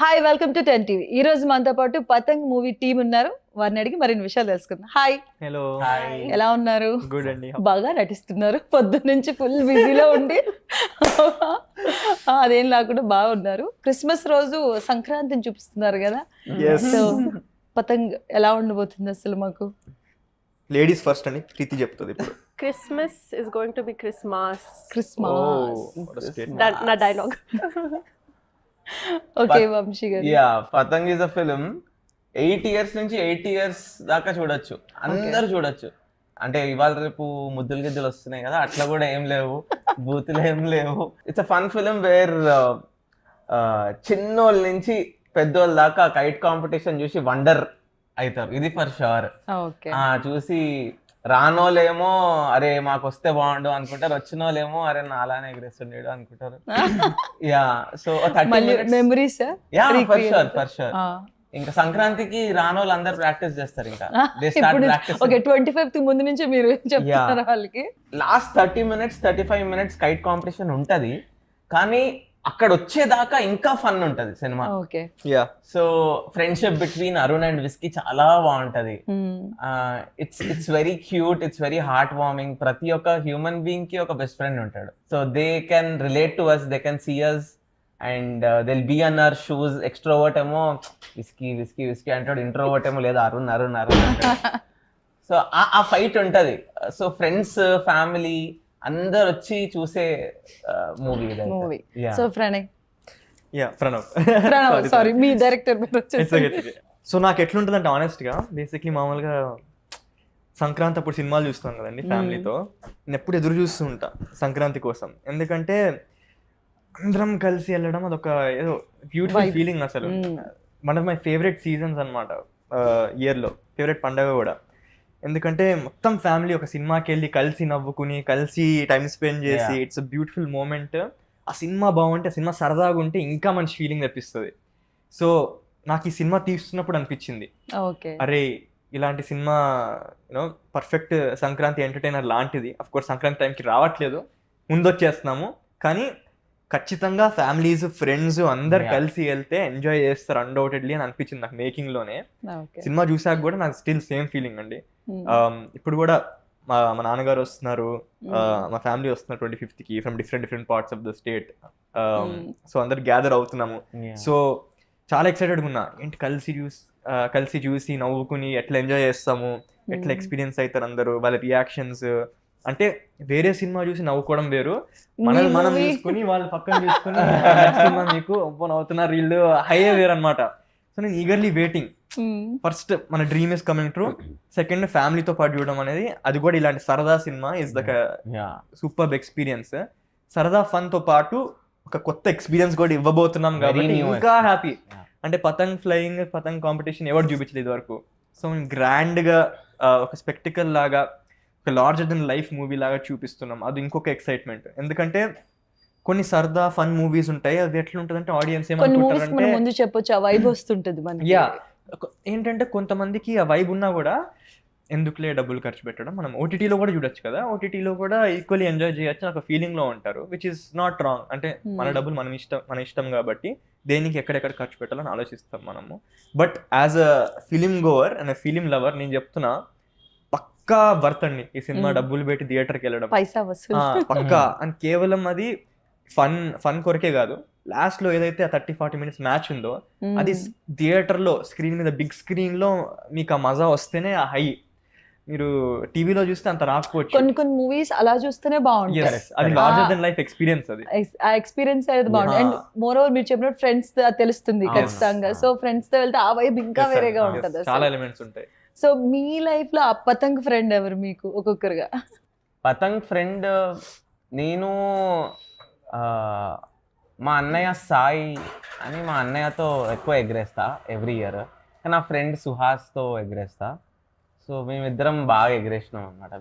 Hi, welcome to 10 TV. ఈ రోజు మనతో పాటు పతంగ్ మూవీ టీం ఉన్నారు. వారిని అడిగి మరిన్ని విషయాలు తెలుసుకుందాం. హాయ్, హలో, ఎలా ఉన్నారు? గుడ్ అండి. బాగా నటిస్తున్నారు. పొద్దున్న నుంచి ఫుల్ బిజీలో ఉండి అదేం లేకుండా బాగున్నారు. క్రిస్మస్ రోజు సంక్రాంతిని చూపిస్తున్నారు కదా. Yes. సో పతంగ్ ఎలా ఉండబోతుంది అసలు మాకు? లేడీస్ ఫస్ట్ అని ప్రీతి చెప్తుంది ఇప్పుడు. Christmas is going to be Christmas. Christmas. what a statement. Na dialogue. Okay Vamsi గారు. Yeah పతంగ్ is a film 8 years నుంచి 8 years దాకా చూడొచ్చు, అందరు చూడొచ్చు. అంటే ఇవాళ రేపు ముద్దులు గిద్దులు వస్తున్నాయి కదా, అట్లా కూడా ఏం లేవు, బూతులు ఏం లేవు. It's a fun film where చిన్నోళ్ళ నుంచి పెద్దోళ్ళ దాకా కైట్ కాంపిటీషన్ చూసి వండర్ అవుతారు, ఇది ఫర్ షూర్. ఓకే, చూసి రానోళ్ళేమో అరే మాకు వస్తే బాగుండు అనుకుంటారు, వచ్చిన వాళ్ళేమో అరే నా అలానే ఎగరేస్తుండేడు అనుకుంటారు. Yeah so memories. Yeah for sure. ఇంకా సంక్రాంతికి రానోళ్ళు అందరు ప్రాక్టీస్ చేస్తారు. ఇంకా they start practice. Okay, 25th ముందు నుంచి మీరు చెప్తున్నారు వాళ్ళకి. Last 30 minutes 35 minutes kite competition ఉంటది, కానీ అక్కడ వచ్చేదాకా ఇంకా ఫన్ ఉంటది cinema. Okay, yeah so friendship between Arun and Whisky చాలా బాగుంటది. It's very cute, it's very heart warming. ప్రతి ఒక్క హ్యూమన్ బీయింగ్ కి ఒక బెస్ట్ ఫ్రెండ్ ఉంటాడు. So they can relate to us, they can see us and they'll be in our shoes. Extrovert ఏమో Whisky Whisky Whisky అంటాడు, introvert ఏమో లేదా అరుణ్ అరుణ్ అరుణ్ అంటాడు. సో ఆ ఫైట్ ఉంటది. సో ఫ్రెండ్స్ ఫ్యామిలీ అందరు వచ్చి చూసే movie. Movie. So Pranay. Yeah Pranav. Sorry, మీ డైరెక్టర్ పేరు వచ్చేసి. సో నాకు ఎట్లుంటుంది అంటే ఆనెస్ట్ గా బేసిక్లీ మామూలుగా సంక్రాంతి అప్పుడు సినిమాలు చూస్తాం కదండి ఫ్యామిలీతో. నేను ఎప్పుడు ఎదురు చూస్తూ ఉంటా సంక్రాంతి కోసం, ఎందుకంటే అందరం కలిసి వెళ్ళడం అదొక ఏదో బ్యూటిఫుల్ ఫీలింగ్. అసలు one of my favourite seasons అనమాట ఇయర్లో, ఫేవరెట్ పండగ కూడా. ఎందుకంటే మొత్తం ఫ్యామిలీ ఒక సినిమాకి వెళ్ళి కలిసి నవ్వుకుని కలిసి టైం స్పెండ్ చేసి ఇట్స్ అ బ్యూటిఫుల్ మూమెంట్. ఆ సినిమా బాగుంటే, ఆ సినిమా సరదాగా ఉంటే ఇంకా మంచి ఫీలింగ్ తెప్పిస్తుంది. సో నాకు ఈ సినిమా తీస్తున్నప్పుడు అనిపించింది, అరే ఇలాంటి cinema you know perfect Sankranti entertainer లాంటిది. అఫ్ కోర్స్ సంక్రాంతి టైంకి రావట్లేదు, ముందు వచ్చేస్తున్నాము, కానీ ఖచ్చితంగా ఫ్యామిలీస్ ఫ్రెండ్స్ అందరు కలిసి వెళ్తే ఎంజాయ్ చేస్తారు అన్డౌటెడ్లీ అని అనిపించింది నాకు మేకింగ్ లోనే. సినిమా చూసాక కూడా నాకు స్టిల్ సేమ్ ఫీలింగ్ అండి. ఇప్పుడు కూడా మా నాన్నగారు వస్తున్నారు, మా ఫ్యామిలీ వస్తున్నారు 25th కి from different parts of the state. So అందరు గ్యాదర్ అవుతున్నాము. సో చాలా ఎక్సైటెడ్గా ఉన్నా, ఏంటి కలిసి చూసి నవ్వుకుని ఎట్లా ఎంజాయ్ చేస్తాము, ఎట్లా ఎక్స్పీరియన్స్ అవుతారు అందరూ, వాళ్ళ రియాక్షన్స్. అంటే వేరే సినిమా చూసి నవ్వుకోవడం వేరు, మనం చూసుకుని వాళ్ళు పక్కన చూసుకుని మీకు నవ్వుతున్నారు వీళ్ళు, హైయే వేరు అనమాట. సో నేను ఈగర్లీ వెయిటింగ్. ఫస్ట్ మన dream is coming true, second ఫ్యామిలీతో పాటు చూడడం అనేది, అది కూడా ఇలాంటి సరదా cinema is the super experience. సరదా ఫన్ తో పాటు ఒక కొత్త ఎక్స్పీరియన్స్ కూడా ఇవ్వబోతున్నాం కాబట్టి ఇంకా హ్యాపీ. అంటే పతంగ్ ఫ్లయింగ్, పతంగ్ కాంపిటీషన్ ఎవరు చూపించలేదు వరకు. సో గ్రాండ్ గా ఒక స్పెక్టికల్ లాగా, ఒక లార్జర్ దెన్ లైఫ్ మూవీ లాగా చూపిస్తున్నాం. అది ఇంకొక ఎక్సైట్మెంట్. ఎందుకంటే కొన్ని సరదా ఫన్ మూవీస్ ఉంటాయి, అది ఎట్లా ఉంటుంది అంటే ఆడియన్స్ ఏమనుకుంటారంటే ముందు చెప్పొచ్చు ఆ వైబ్ వస్తుంటది మనకి. యా ఏంటంటే కొంతమందికి ఆ వైబ్ ఉన్నా కూడా ఎందుకులే డబ్బులు ఖర్చు పెట్టడం, మనం ఓటీటీలో కూడా చూడొచ్చు కదా, ఓటీటీలో కూడా ఈక్వల్లీ ఎంజాయ్ చేయొచ్చు ఒక ఫీలింగ్ లో ఉంటారు, విచ్ ఇస్ నాట్ రాంగ్. అంటే మన డబ్బులు మన ఇష్టం కాబట్టి దేనికి ఎక్కడెక్కడ ఖర్చు పెట్టాలని ఆలోచిస్తాం మనము. But as a film Gower and film lover నేను చెప్తున్నా, పక్కా వర్త్ అండి ఈ సినిమా డబ్బులు పెట్టి థియేటర్కి వెళ్ళడం, పైసా వసూలు పక్కా. అండ్ కేవలం అది ఫన్ కొరకే కాదు, లాస్ట్ లో ఏదైతే ఆ 30-40 minutes మ్యాచ్ ఉందో అది థియేటర్ లో స్క్రీన్ మీద బిగ్ స్క్రీన్ లో మీకు ఆ మజా వస్తేనే ఆ హై. మీరు టీవీలో చూస్తే అంత రాకపోవచ్చు. కొన్ని మూవీస్ అలా చూస్తేనే బాగుంటుంది, అది లార్జర్ దెన్ లైఫ్ ఎక్స్పీరియన్స్. అది ఆ ఎక్స్పీరియన్స్ అనేది బాగుంటుంది. అండ్ మోర్ ఓవర్ మీరు చెప్పినట్టు ఫ్రెండ్స్ తెలుస్తుంది ఖచ్చితంగా. సో ఫ్రెండ్స్ తో వెళ్తే ఆ వైబ్ ఇంకా వేరేగా ఉంటుంది, చాలా ఎలిమెంట్స్ ఉంటాయి. సో మీ లైఫ్ లో ఆ పతంగ్ ఫ్రెండ్ ఎవరు మీకు ఒక్కొక్కరుగా? పతంగ్ ఫ్రెండ్ నేను మా అన్నయ్య సాయి అని, మా అన్నయ్యతో ఎక్కువ ఎగరేస్తా ఎవ్రీ ఇయర్. నా ఫ్రెండ్ సుహాస్తో ఎగరేస్తా. సో మేమిద్దరం బాగా ఎగరేసినాం అనమాట.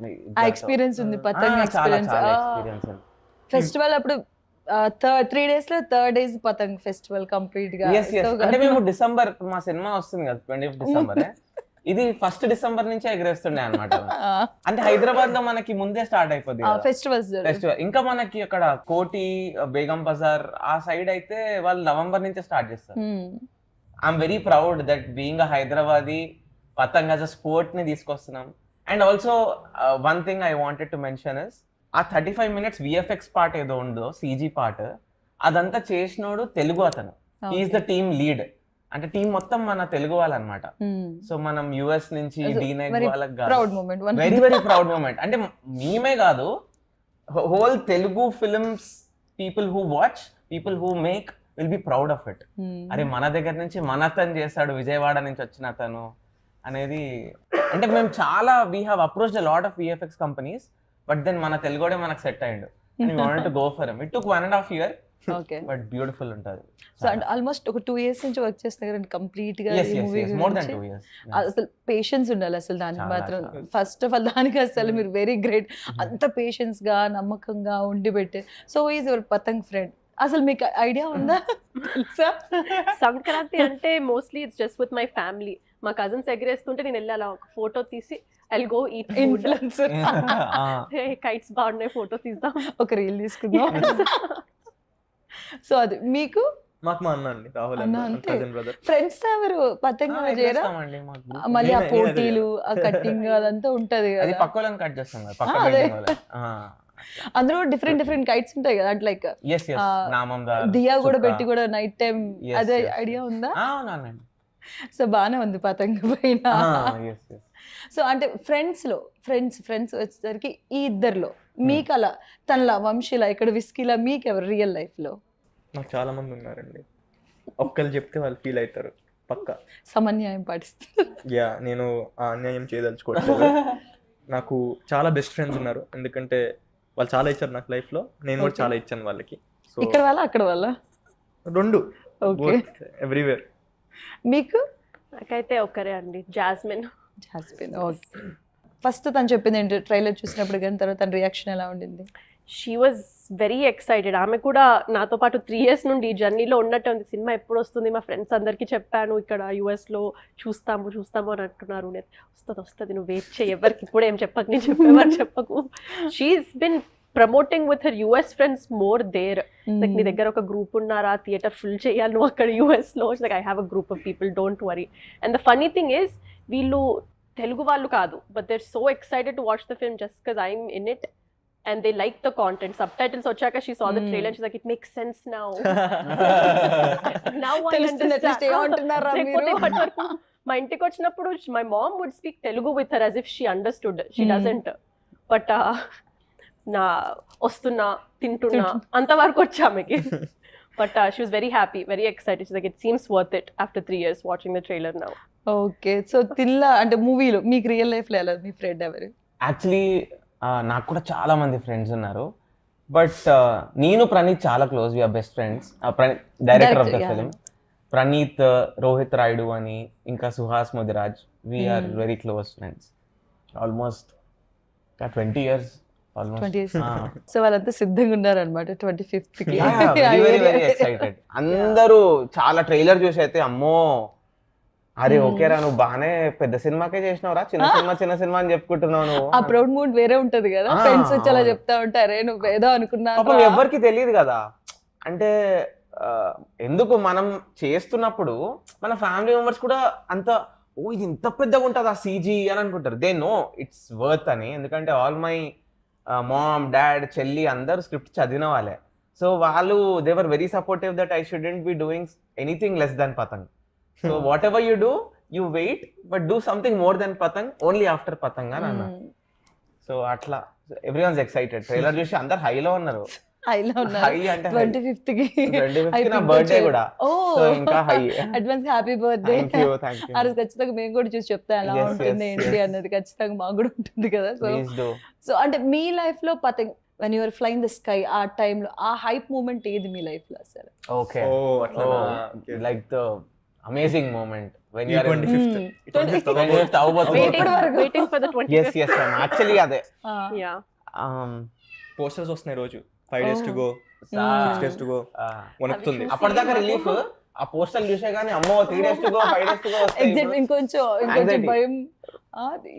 ఆ ఎక్స్పీరియన్స్ ఉంది పతంగ్ ఎక్స్పీరియన్స్. ఫెస్టివల్ అప్పుడు 3 days లో 3rd days పతంగ్ ఫెస్టివల్ కంప్లీట్ గా. అంటే మేము డిసెంబర్, మా సినిమా వస్తుంది కదా 20th December, ఇది 1st డిసెంబర్ నుంచే ఎగరేస్తుండే అనమాట. అంటే హైదరాబాద్ లో మనకి ముందే స్టార్ట్ అయిపోద్ది ఫెస్టివల్స్. ఫెస్టివల్. ఇంకా మనకి అక్కడ కోటి, బేగం బజార్ ఆ సైడ్ అయితే వాళ్ళు నవంబర్ నుంచే స్టార్ట్ చేస్తారు. I'm very proud that being a Hyderabadi Patang as a sport ని తీసుకొస్తున్నాం. And also one thing I wanted to mention is uh 35 minutes VFX part ఏదో ఉందో CG పార్ట్ అదంతా చేసినోడు తెలుగు అతను. He's the team lead. అంటే టీం మొత్తం మన తెలుగు వాళ్ళనమాట. సో మనం US నుంచి డీనెక్ వాళ్ళకి వెరీ వెరీ ప్రౌడ్ మూమెంట్. అంటే మేమే కాదు, whole Telugu films people who watch, people who make will be proud of it. అరే మన దగ్గర నుంచి మన అతను చేస్తాడు, విజయవాడ నుంచి వచ్చిన అతను అనేది. అంటే మేము చాలా we have approached a lot of VFX companies, but then మన తెలుగుడే మనకు సెట్ అయ్యిండు. We wanted to go for him. It took 1.5 years. Okay. But beautiful ఉంటుంది. సో అంటే ఆల్మోస్ట్ ఒక 2 years నుంచి వర్క్ చేస్తున్నారు కంప్లీట్ గా ఈ మూవీ. More than 2 years. అసలు పేషెన్స్ ఉండాలి అసలు దానికి మాత్రం. ఫస్ట్ ఆఫ్ ఆల్ దానికి అసలు మీరు వెరీ గ్రేట్. అంత పేషెన్స్ గా నమ్మకంగా ఉండి పెట్టే. So is your Patang friend. అసలు మీకు ఐడియా ఉందా? సంక్రాంతి అంటే mostly it's just with my family. మా కజిన్స్ ఎగరేస్తుంటే నేను వెళ్ళి అలా ఒక ఫోటో తీసి I'll go eat food. Influencer. Hey, kites బాగున్నాయి, ఫోటో తీద్దాం, ఒక రీల్ తీసుకుందాం. సో అది మీకు మాకు మా అన్న అండి, రాహుల్ కజిన్ బ్రదర్. ఫ్రెండ్స్ ఎవరు పతంగ చేయరా? మళ్ళీ ఆ పోటీలు, ఆ కట్టింగ్ అదంతా ఉంటది కదా. అది పక్కలను కట్ చేస్తాం కదా, పక్క అందులో డిఫరెంట్ కైట్స్ ఉంటాయి కదా. అంటే లైక్ దియా కూడా పెట్టి కూడా నైట్ టైం, అదే ఐడియా ఉందా? సో బానే ఉంది పతంగ పైన. సో అంటే ఫ్రెండ్స్ వచ్చేసరికి ఈ ఇద్దరిలో మీకు అలా తనలా, వంశీలా, ఇక్కడ విస్కీలా, మీకు ఎవరు రియల్ లైఫ్ లో? నాకు చాలా మంది ఉన్నారండి. ఒక్కరు చెప్తే వాళ్ళు ఫీల్ అవుతారు పక్కా. సమన్యాయం పాటిస్తారు. యా, నేను ఆ అన్యాయం చేయదలుచుకోవట్లేదు. నాకు చాలా బెస్ట్ ఫ్రెండ్స్ ఉన్నారు, ఎందుకంటే వాళ్ళు చాలా ఇచ్చారు నాకు లైఫ్ లో, నేను కూడా చాలా ఇచ్చాను వాళ్ళకి. సో ఇక్కడ వాళ్ళ అక్కడ వాళ్ళ రెండు ఎవ్రీవేర్. మీకు? నాకైతే ఒక్కరే అండి, జాస్మిన్. ఓకే. ఫస్ట్ తను చెప్పింది ఏంటి ట్రైలర్ చూసినప్పుడు కానీ, తర్వాత తన రియాక్షన్ ఎలా ఉండింది? She was very excited. ఆమె కూడా నాతో పాటు 3 years నుండి ఈ జర్నీలో ఉన్నట్టే ఉంది. సినిమా ఎప్పుడు వస్తుంది, మా ఫ్రెండ్స్ అందరికీ చెప్పాను ఇక్కడ US లో చూస్తాము అని అంటున్నారు. వస్తుంది నువ్వు వెయిట్ చేయి, ఎవరికి ఇప్పుడు ఏం చెప్పకు, నేను చెప్పేవారు చెప్పకు. She's been promoting with her US friends more there. Like నీ దగ్గర ఒక గ్రూప్ ఉన్నారా, థియేటర్ ఫుల్ చేయాలి నువ్వు అక్కడ US లో. Like I have a group of people, don't worry. And the funny thing is వీళ్ళు తెలుగు వాళ్ళు కాదు, but they are so excited to watch the film just because I'm in it and they like the content. Subtitles vachaka she saw the trailer and she's like, it makes sense now. Now I understand. మా ఇంటికి వచ్చినప్పుడు my mom would speak Telugu with her as if she understood. She doesn't. But నా వస్తున్నా తింటున్నా అంతవరకు వచ్చామెకి. But she was very happy, very excited. She's like, it seems worth it after 3 years watching the trailer now. Okay. So తిల్లా అంటే మూవీలో మీకు real life లో ఎలా మీ friend ఎవరు? యాక్చువల్లీ నాకు కూడా చాలా మంది ఫ్రెండ్స్ ఉన్నారు, బట్ నేను ప్రణీత్ చాలా close, we're best friends. Director of the film Praneeth, Rohit Rayudu అని, ఇంకా Suhas Mudiraj, we're very close friends. Almost 20 years. So వాళ్ళంతా సిద్ధంగా ఉన్నారనమాట 25th కి. Very excited. అందరూ చాలా ట్రైలర్ చూసి అయితే అమ్మో అరే ఓకేరా నువ్వు బాగానే పెద్ద సినిమాకే చేసినావురా, చిన్న సినిమా అని చెప్పుకుంటున్నావు. ఆ ప్రౌడ్ మూడ్ వేరే ఉంటది కదా, ఫ్రెండ్స్ వచ్చి అలా చెప్తా ఉంటారే నువ్వు ఏదో అనుకున్నావు. ఎవరికి తెలియదు కదా, అంటే ఎందుకు మనం చేస్తున్నప్పుడు మన ఫ్యామిలీ మెంబర్స్ కూడా అంత ఓ ఇది ఇంత పెద్దగా ఉంటుంది ఆ CG అని అనుకుంటారు. దే నో ఇట్స్ వర్త్ అని, ఎందుకంటే ఆల్ మై మామ్ డాడ్ చెల్లి అందరూ స్క్రిప్ట్ చదివిన వాళ్ళే. సో వాళ్ళు they were very supportive that I shouldn't be doing anything less than Patang. So whatever you do, you wait, but do something more than Patang only after Patang అని అన్నా. So అట్లా everyone's excited. Trailer చూసి అందరు హైలో ఉన్నారు. High అంటే 25th కి నా బర్త్డే కూడా, సో ఇంకా high. Advance happy birthday. Thank you. ఆ రోజు ఖచ్చితంగా మేము కూడా చూసి చెప్తాం ఎలా ఉంటుంది ఏంటి అన్నది, ఖచ్చితంగా మాకు కూడా ఉంటుంది కదా. సో అంటే మీ లైఫ్ లో పతంగ్ when you are flying the sky ఆ టైం లో ఆ హైప్ మూమెంట్ ఏది మీ లైఫ్ లో అసలు? Okay, like the amazing moment when you are 25th waiting for the 25th. yes actually ade yeah posters వస్తున్నాయి రోజు 5 days to go 6 days to go వనకుతుంది. అప్పటిదాకా relief ఆ పోస్టర్ చూసే కానీ అమ్మో 3 days to go 5 days to go exact ఇంకొంచెం Anxiety. భయం.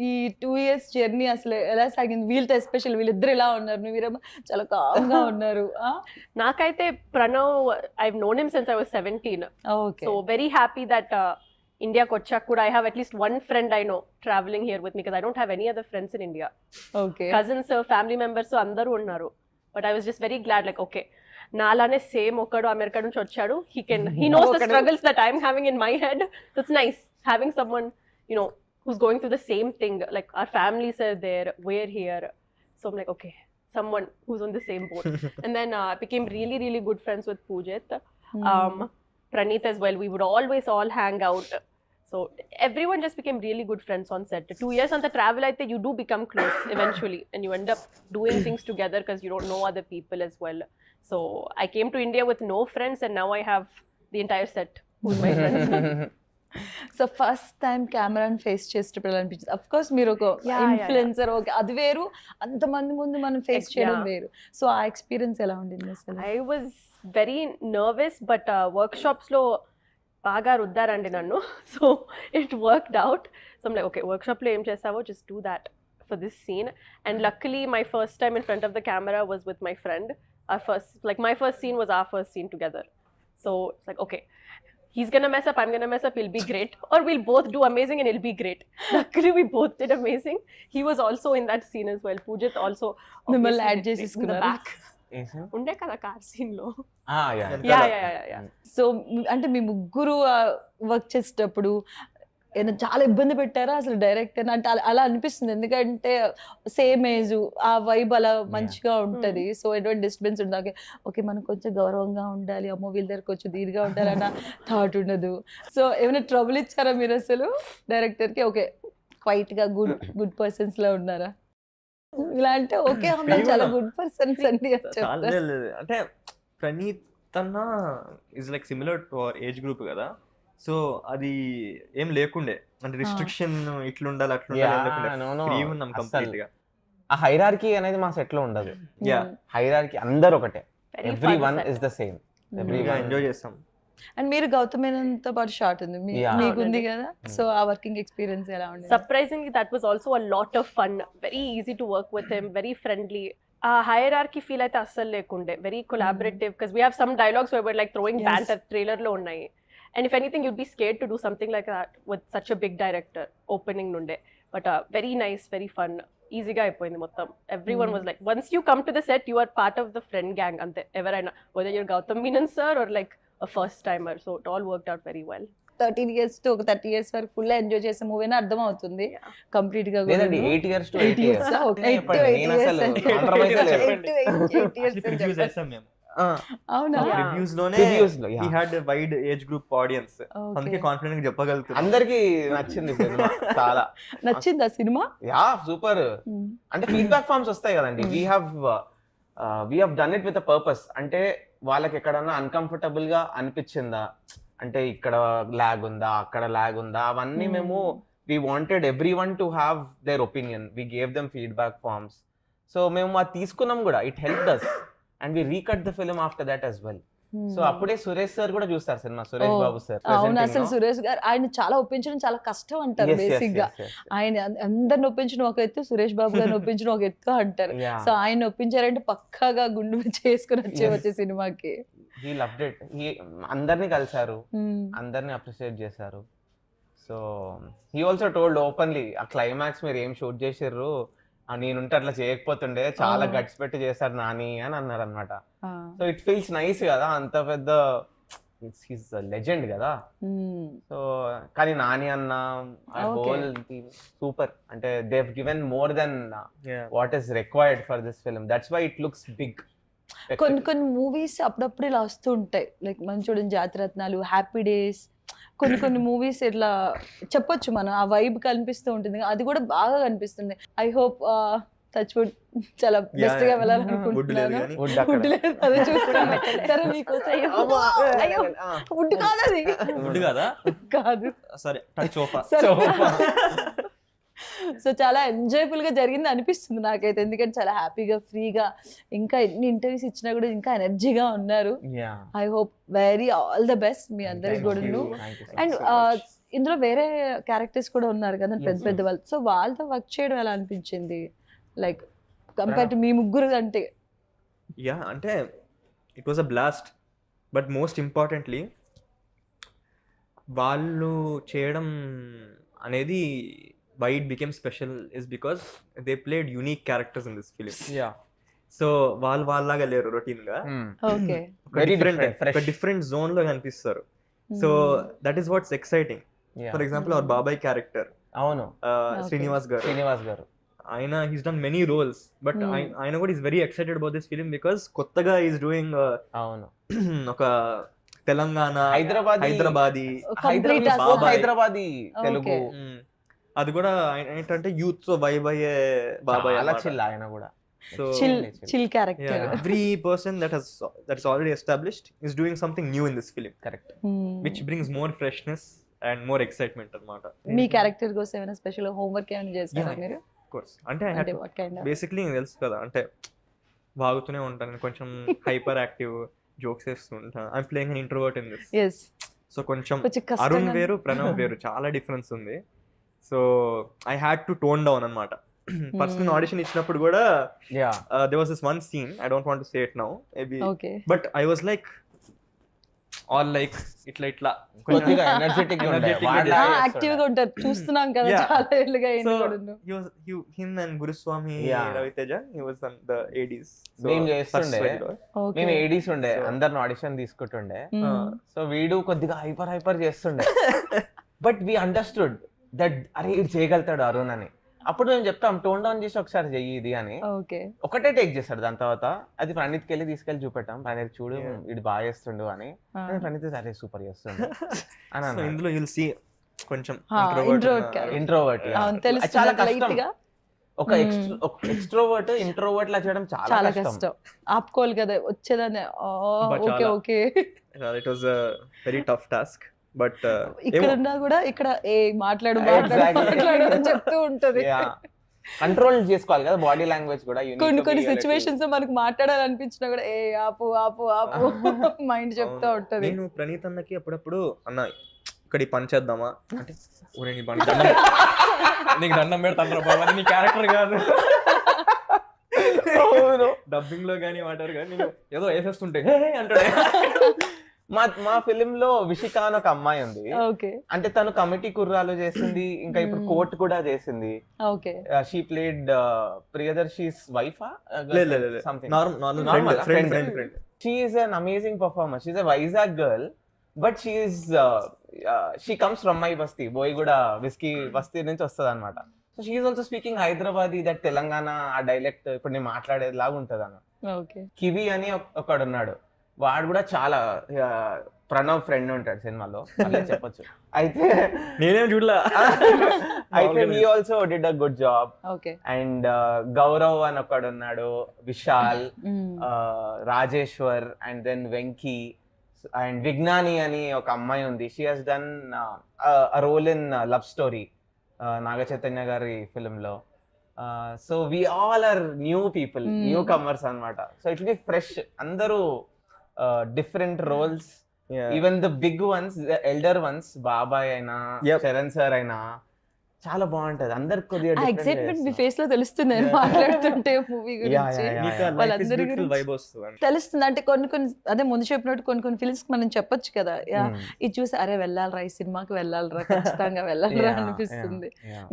ఈ 2 years జర్నీ అసలు ఎలా సాగింది వీళ్ళతో, ఎస్పెషల్ వీళ్ళిద్దరు ఎలా ఉన్నారు, మీరేమో చాలా కామ్ గా ఉన్నారు. నాకైతే Pranav, I've known him since I was 17. Okay, So very happy that ఇండియాకి వచ్చాక కూడా I have at least one friend I know traveling here with me because I don't have any other friends in India. Okay. Cousins, family members అందరూ ఉన్నారు. But I was just very glad like okay, నాలానే same ఒకడు America నుంచి వచ్చాడు. He knows the struggles that I'm having in my head. It's nice having someone, you know, who's going through the same thing. Like our families are there, we're here. So I'm like, okay, someone who's on the same boat. And then I became really, really good friends with Pujit. Praneeth as well. We would always all hang out. So everyone just became really good friends on set. 2 years on the travel, I think you do become close eventually. And you end up doing things together because you don't know other people as well. So I came to India with no friends and now I have the entire set who's my friends. So first time కెమెరాని face చేసేటప్పుడు ఎలా అనిపించింది? Of course మీరు ఒక influencer, okay, అది వేరు, అంతమంది ముందు మనం ఫేస్ చేయడం వేరు. సో ఆ ఎక్స్పీరియన్స్ ఎలా ఉండింది అసలు? I was very nervous, but workshops lo బాగా రుద్దారండి నన్ను. So it worked out. So I'm like, okay, workshop lo em chestavo, just do that for this scene. And luckily my first time in front of the camera was with my friend. My first scene was our first scene together. So it's like, okay, he's gonna mess up, I'm gonna mess up, he'll be great, or we'll both do amazing and it'll be great. Luckily we both did amazing. He was also in that scene as well. Pujit also మిమ్మల్ని add in the చేసేసుకున్నారు. back. ఉండే కదా car scene లో. yeah. Yeah. So అంటే మీ ముగ్గురు work చేసేటప్పుడు ఏదైనా చాలా ఇబ్బంది పెట్టారా అసలు డైరెక్టర్? అంటే అలా అనిపిస్తుంది, ఎందుకంటే సేమ్ ఏజ్, ఆ వైబ్ అలా మంచిగా ఉంటది. సో ఎటువంటి డిస్టర్బెన్స్ ఉండదు. ఓకే, మనం కొంచెం గౌరవంగా ఉండాలి, అమ్మో వీళ్ళ దగ్గర కొంచెం దీనిగా ఉండాలన్న థాట్ ఉండదు. సో ఏమైనా ట్రబుల్ ఇచ్చారా మీరు అసలు డైరెక్టర్ కి? ఓకే, క్వైట్ గా గుడ్ పర్సన్స్ లా ఉన్నారా? ఇలా అంటే ఓకే చాలా గుడ్ పర్సన్స్ అండి అని చెప్తారు. అంటే ప్రణీత్ అన్న is like similar to our age group కదా. సో అది ఏం లేకుండే, అంటే రిస్ట్రిక్షన్ ఇట్లుండాలి అట్లుండాలి ఉన్నాం కంప్లీట్ గా. ఆ హైరార్కీ అనేది మా సెట్ లో ఉండదు. హైరార్కీ అందరు ఒకటే, everyone is the same, everyone enjoy చేస్తాం. అండ్ మీరు గౌతమేనంతో పాటు షార్ట్ ఉంది మీకుంది కదా, సో ఆ వర్కింగ్ ఎక్స్పీరియన్స్ ఎలా ఉంది? Surprisingly that was also a lot of fun. Very easy to work with him, very friendly. Hierarchy feel అయితే అస్సలు లేకుండే, very collaborative because we have some dialogues where we're like throwing banter trailer లో ఉన్నాయి. And if anything you'd be scared to do something like that with such a big director opening nunde. But very nice, very fun. Easy ga అయిపోయింది మొత్తం. Everyone was like, once you come to the set you are part of the friend gang ante everaina, whether you're Gautam Menon sir or like a first timer. So it all worked out very well. 13 years to 30 years వరకు full enjoy చేసే movie అని అర్థం అవుతుంది complete గా. లేదండి 8 years to 8 years. నేను అసలు compromise లేదు. అవునా? రివ్యూస్ లోనే he had a wide age group audience. అందుకే కాన్ఫిడెంట్ గా చెప్పగలుగుతారు. అందరికి నచ్చింది సినిమా, చాలా నచ్చిందా సినిమా? Yeah super. అంటే ఫీడ్బ్యాక్ ఫార్మ్స్ వస్తాయి కదండి. we have done it with a purpose. అంటే వాళ్ళకి ఎక్కడన్నా అన్కంఫర్టబుల్ గా అనిపించిందా, అంటే ఇక్కడ లాగ్ ఉందా, అక్కడ లాగ్ ఉందా, అవన్నీ మేము we wanted everyone to have their opinion. We gave them feedback forms. So మేము అది తీసుకున్నాం కూడా. It helped us and we recut the film after that as well. So అప్పుడే సురేష్ సార్ కూడా చూస్తారు సినిమా, సురేష్ బాబు సార్. అవును, అసలు సురేష్ గారు ఆయన చాలా ఒప్పించడం చాలా కష్టం అంటారు బేసిక్ గా. ఆయన అందరిని ఒప్పించడం ఒక ఎత్తు, సురేష్ బాబు గారిని ఒప్పించడం ఒక ఎత్తు అంటారు. సో ఆయన ఒప్పించారంటే పక్కాగా గుండు చేసుకుని వచ్చే సినిమాకి. He loved it. అందరిని కలిసారు, అందరిని అప్రిషియేట్ చేశారు. So he also told openly, ఆ క్లైమాక్స్ మీరు ఏం షూట్ చేసారు, నేనుంటే అట్లా చేయకపోతుండే, చాలా గట్స్ పెట్టి చేశారు నాని అని అన్నారు అనమాట. సో ఇట్ ఫీల్స్ నైస్ కదా, అంత పెద్ద హిస్ లెజెండ్ కదా. సో కానీ నాని అన్న హోల్ సూపర్, అంటే they have given more than what is required for this film. That's why it looks big. కొన్ని మూవీస్ అప్పుడప్పుడు ఇలా వస్తూ ఉంటాయి, లైక్ మంచోడన్, జాతిరత్నాలు, హ్యాపీ డేస్, కొన్ని మూవీస్ ఇట్లా చెప్పొచ్చు మనం, ఆ వైబ్ కనిపిస్తూ ఉంటుంది. అది కూడా బాగా కనిపిస్తుంది. ఐ హోప్ టచ్ వుడ్ చాలా బెస్ట్ గా వెళ్ళాలనుకుంటున్నాను. అదే చూస్తాను. సరే మీకోసం వుడ్ కాదు, అది వుడ్ కాదా? కాదు, సరే టచ్ సోఫా. సో చాలా ఎంజాయ్ఫుల్ గా జరిగింది అనిపిస్తుంది నాకైతే, ఎందుకంటే చాలా హ్యాపీగా ఫ్రీగా ఇంకా ఎన్ని ఇంటర్వ్యూస్ ఇచ్చినా కూడా ఇంకా ఎనర్జీగా ఉన్నారు. I hope very all the best మీ అందరికి కూడా. అండ్ ఇందులో వేరే క్యారెక్టర్స్ కూడా ఉన్నారు కదా పెద్ద పెద్ద వాళ్ళు, సో వాళ్ళతో వర్క్ చేయడం ఎలా అనిపించింది, లైక్ కంపేర్ టు మీ ముగ్గురు అంటే? యా అంటే it was a blast, but most importantly వాళ్ళు చేయడం అనేది why it became special is because they played unique characters in this film. So వాళ్ళలాగా లేరు రొటీన్ గా, ఓకే డిఫరెంట్ జోన్ లో కనిపిస్తారు. So that is what's exciting. For example our బాబాయ్ character, అవును, శ్రీనివాస్ గారు, ఆయన he's done many roles, but ఆయన కూడా is very excited about this film because కొత్తగా ఈస్ డూయింగ్ అవును ఒక తెలంగాణ హైదరాబాదీ తెలుగు, అది కూడా ఏంటంటే యూత్ తో వైబ్ అయ్యే బాబాయ్ ఆయన కూడా. So chill character. every person that's already established is doing something new in this film, correct, which brings more freshness and more excitement అన్నమాట. మీ క్యారెక్టర్ కోసం ఏమైనా స్పెషల్ హోంవర్క్ ఏమైనా చేస్తారా మీరు? Of course, అంటే బేసిక్లీ తెలుసు కదా, అంటే వాగుతూనే ఉంటాను, కొంచెం హైపర్ యాక్టివ్, జోక్స్ వేస్తూ ఉంటాను. I'm playing an introvert in this. yes, so కొంచెం అరుణ్ వేరు ప్రణవ్ వేరు, చాలా డిఫరెన్స్ ఉంది. So I had to tone down అన్నమాట. ఫస్ట్ నేను ఆడిషన్ ఇచ్చినప్పుడు కూడా there was this one scene, I don't want to say it now maybe, okay, but I was like all like ఇట్లా కొద్దిగా ఎనర్జెటిక్ యాక్టివ్ గా ఉంటారు, చూస్తున్నాం కదా చాలా ఏళ్ళుగా. him and Guruswami Raviteja, he was on the ADs. మేము చేస్తుండే, మేము ADs ఉండే, అందరిని ఆడిషన్ తీసుకుంటుండే. సో వీడు కొద్దిగా హైపర్ చేస్తుండే, బట్ వి అండర్స్టూడ్ దట్ అరే ఇది చేయగలుగుతాడు అరుణ్ అని. అప్పుడు మేము చెప్తాం టోన్ డౌన్ చేసి ఒకసారి చెయ్యి ఇది అని, ఒకటే టేక్ చేస్తాడు. దాని తర్వాత అది ప్రణీత్కి వెళ్ళి తీసుకెళ్ళి చూపెట్టాం, ప్రణీత్ చూడు ఇది బాగా చేస్తుండు అని. ప్రణీత్ అరే సూపర్ చేస్తుండు అని. ఇందులో you'll see కొంచెం ఇంట్రోవర్ట్, చాలా కష్టం. ఒక ఎక్స్ట్రోవర్ట్ ఇంట్రోవర్ట్ లా చేయడం చాలా కష్టం, ఆపుకోవాలి కదా వచ్చేదాన్ని. Okay okay, it was a very tough task. But ఇక్కడ ఉన్నా కూడా ఇక్కడ మాట్లాడు చెప్తూ ఉంటది. కంట్రోల్ చేసుకోవాలి కదా బాడీ లాంగ్వేజ్ కూడా. కొన్ని సిచ్యువేషన్స్ మనకు మాట్లాడాలనిపించినా కూడా ఆపు ఆపు ఆపు మైండ్ చెప్తా ఉంటది. నేను ప్రణీత్ అన్నకి అప్పుడప్పుడు అన్న ఇక్కడ ఈ పని చేద్దామా అంటే, ఊరే నీ నీకు దండం పెడతాను బాబా, నీ క్యారెక్టర్ కాదు. డబ్బింగ్ లో కానీ మాట్లాడు కానీ నేను ఏదో వేసేస్తుంటే అంటాడు. మా ఫిలిం లో విషిక అని ఒక అమ్మాయి ఉంది, అంటే తను కమిటీ కుర్రాలు చేసింది, ఇంకా ఇప్పుడు కోర్ట్ కూడా చేసింది. షీ ప్లేడ్ ప్రియదర్శిస్ వైఫా, she is an amazing performer. She is a Vizag girl, but she comes from my basti, Boiguda Whiskey బస్తీ నుంచి వస్తుంది అనమాట. So she is also speaking Hyderabadi, that Telangana uh dialect ఇప్పుడు నేను మాట్లాడేది లాగా ఉంటది అన్న. కివి అని ఒకడు ఉన్నాడు, వాడు కూడా చాలా ప్రణవ్ ఫ్రెండ్ ఉంటాడు సినిమాలో, చెప్పొచ్చు. అయితే నేనేం చూడలా, అయితే he also did a good job. And Gaurav అని ఒకడు ఉన్నాడు, Vishal, Rajeshwar, and then Venky, and Vignani అని ఒక అమ్మాయి ఉంది. She has done a role in Love Story Naga Chaitanya గారి ఫిలిం లో. So we all are new people, newcomers అన్నమాట. So it will be fresh, అందరూ different roles, even the big ones, the elder ones, బాబాయ్ అయినా Charan sir అయినా చాలా బాగుంటది. అందరికి కొద్దిగా ఎక్సైట్మెంట్ మీ ఫేస్ లో తెలుస్తుంది మాట్లాడుతుంటే మూవీ గురించి, వాళ్ళందరి గురించి తెలుస్తుంది. అంటే కొన్ని అదే ముందు చెప్పినట్టు కొన్ని ఫిల్మ్స్ మనం చెప్పొచ్చు కదా, ఇది చూసి అరే వెళ్ళాలరా ఈ సినిమాకి వెళ్ళాలరా ఖచ్చితంగా వెళ్ళాలరా అనిపిస్తుంది.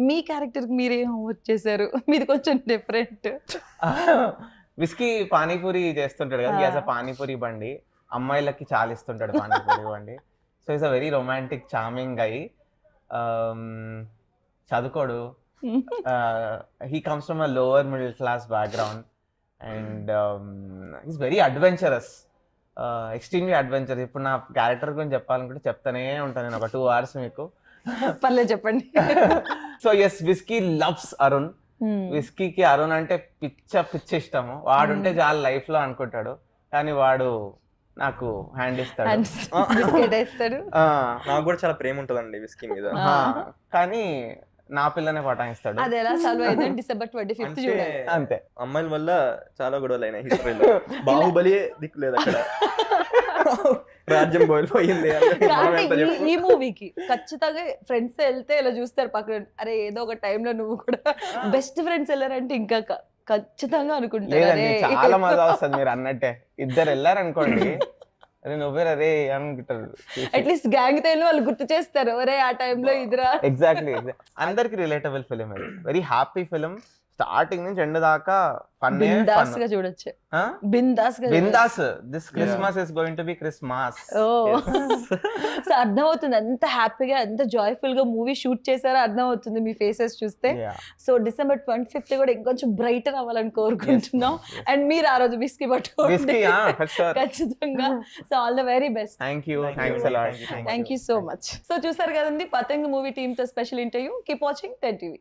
మీ క్యారెక్టర్ మీరేం హోంవర్క్ చేశారు? మీది కొంచెం డిఫరెంట్. విస్కీ పానీపూరి చేస్తుంటాడు కదా, యాజ్ అ పానీపూరి బండి, అమ్మాయిలకి చాలా ఇస్తుంటాడు పానీపూరి బండి. So is a very romantic charming guy. చదువుకోడు, he comes from a lower middle class background, and is very adventurous, extremely adventurous. ఇప్పుడు నా క్యారెక్టర్ గురించి చెప్పాలనుకుంటే చెప్తానే ఉంటాను నేను ఒక 2 hours మీకు. పర్లేదు చెప్పండి. So yes, Whiskey loves Arun. విస్కీకి అరుణ్ అంటే పిచ్చ ఇష్టము. వాడుంటే చాలా లైఫ్ లో అనుకుంటాడు, కానీ వాడు నాకు హ్యాండ్ ఇస్తాడు. నాకు కూడా చాలా ప్రేమ ఉంటుందండి విస్కీ మీద, కానీ నా పిల్లనే పటాయిస్తాడు. అది ఎలా సాల్వ్ అయిందని December 25th అంటే చూడాలి. అంతే. అమ్మాయిల వల్ల చాలా గొడవలు అయినాయి హిస్టరీలో. బాహుబలి దిక్కు లేదు అక్కడ, రాజ్యం పోయింది. కానీ ఈ మూవీకి ఖచ్చితంగా ఫ్రెండ్స్ వెళ్తే ఇలా చూస్తారు పక్కన, అరే ఏదో ఒక టైంలో నువ్వు కూడా బెస్ట్ ఫ్రెండ్స్ వెళ్ళారంటే ఇంకా ఖచ్చితంగా అనుకుంటారు. లేదండి, అరే చాలా మజా వస్తుంది మీరు అన్నట్టే. ఇద్దరు వెళ్ళారనుకోండి, అరే నువ్వే అరే అనుకుంటారు. అట్లీస్ట్ గ్యాంగ్ తో వెళ్ళి వాళ్ళు గుర్తు చేస్తారు, అరే ఆ టైంలో ఇదిరా. ఎగ్జాక్ట్లీ. అందరికి రిలేటబుల్ ఫిలిం ఇది. Very happy film. స్టార్టింగ్ నుంచి ఎండ్ దాకా ఫన్. బిందాస్ గా చూడొచ్చు. బిందాస్ గా bindaas. This Christmas is going to be Christmas. So అర్థమవుతుంది ఎంత హ్యాపీగా ఎంత జాయ్ఫుల్ గా మూవీ షూట్ చేశారో అర్థమవుతుంది మీ ఫేసెస్ చూస్తే. సో December 25th కూడా ఇంకొంచెం బ్రైటర్ అవ్వాలని కోరుకుంటున్నాం. అండ్ మీరు ఆ రోజు విస్కీ పట్టుకోండి ఖచ్చితంగా. So all the very best. Thank you. Thanks a lot. Thank you so much. So చూసారు కదండి పతంగ్ మూవీ టీమ్ తో special interview. Keep watching 10 TV.